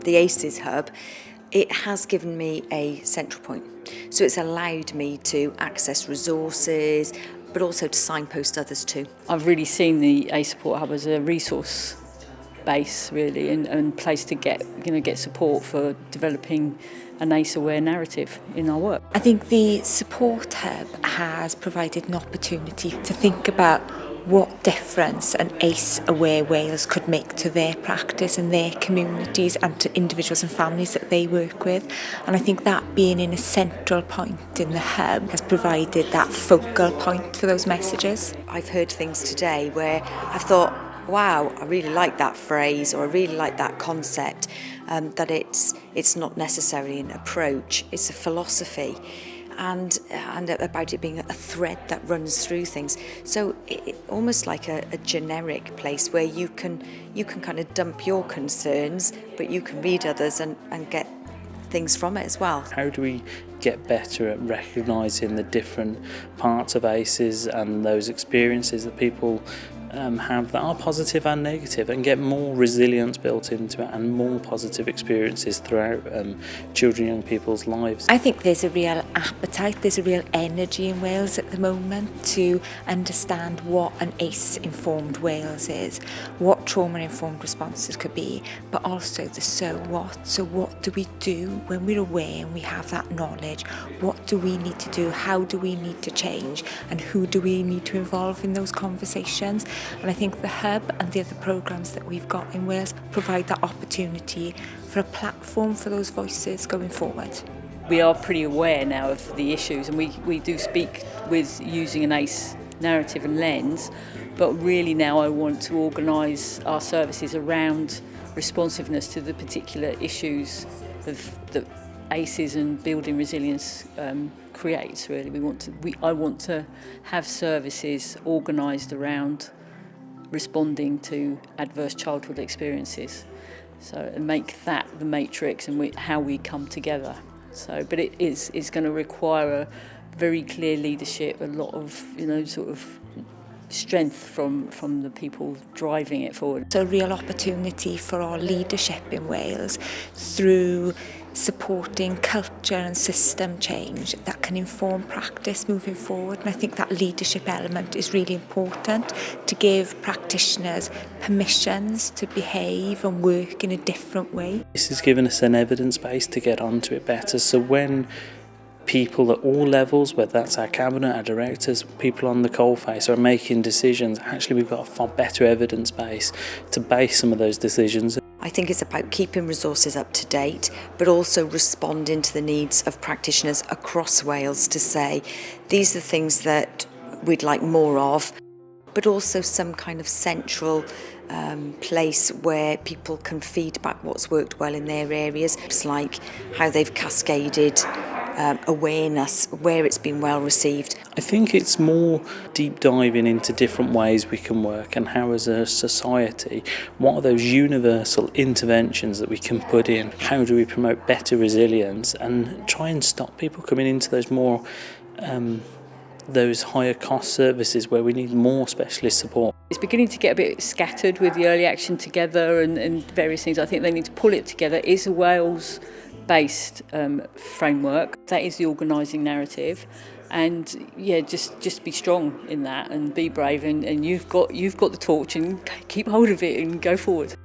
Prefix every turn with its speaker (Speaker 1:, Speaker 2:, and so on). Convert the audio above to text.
Speaker 1: the ACES hub, it has given me a central point. So it's allowed me to access resources, but also to signpost others too.
Speaker 2: I've really seen the ACE Support Hub as a resource base, really, and place to get support for developing an ACE-aware narrative in our work.
Speaker 3: I think the Support Hub has provided an opportunity to think about what difference an ACE-aware Wales could make to their practice and their communities and to individuals and families that they work with. And I think that being in a central point in the hub has provided that focal point for those messages.
Speaker 1: I've heard things today where I've thought, wow, I really like that phrase, or I really like that concept, that it's not necessarily an approach, it's a philosophy. And about it being a thread that runs through things. So almost like a generic place where you can kind of dump your concerns, but you can read others and get things from it as well.
Speaker 4: How do we get better at recognising the different parts of ACEs and those experiences that people have that are positive and negative, and get more resilience built into it and more positive experiences throughout children and young people's lives?
Speaker 3: I think there's a real appetite, there's a real energy in Wales at the moment to understand what an ACE-informed Wales is, what trauma-informed responses could be, but also the so what. So what do we do when we're aware and we have that knowledge? What do we need to do? How do we need to change? And who do we need to involve in those conversations? And I think the hub and the other programmes that we've got in Wales provide that opportunity for a platform for those voices going forward.
Speaker 2: We are pretty aware now of the issues, and we do speak with using an ACE narrative and lens, but really now I want to organise our services around responsiveness to the particular issues that ACEs and building resilience creates. Really, I want to have services organised around responding to adverse childhood experiences, so and make that the matrix and how we come together. So, but it is going to require a very clear leadership, a lot of sort of strength from the people driving it forward.
Speaker 3: So a real opportunity for our leadership in Wales through supporting culture and system change that can inform practice moving forward. And I think that leadership element is really important, to give practitioners permissions to behave and work in a different way.
Speaker 4: This has given us an evidence base to get onto it better. So when people at all levels, whether that's our cabinet, our directors, people on the coalface, are making decisions, actually we've got a far better evidence base to base some of those decisions.
Speaker 1: I think it's about keeping resources up to date, but also responding to the needs of practitioners across Wales to say, these are things that we'd like more of, but also some kind of central place where people can feed back what's worked well in their areas. It's like how they've cascaded awareness, where it's been well received.
Speaker 4: I think it's more deep diving into different ways we can work, and how as a society, what are those universal interventions that we can put in? How do we promote better resilience and try and stop people coming into those more those higher cost services where we need more specialist support?
Speaker 2: It's beginning to get a bit scattered with the early action together and various things. I think they need to pull it together. It's a Wales-based framework. That is the organising narrative. And yeah, just be strong in that and be brave, and you've got the torch, and keep hold of it and go forward.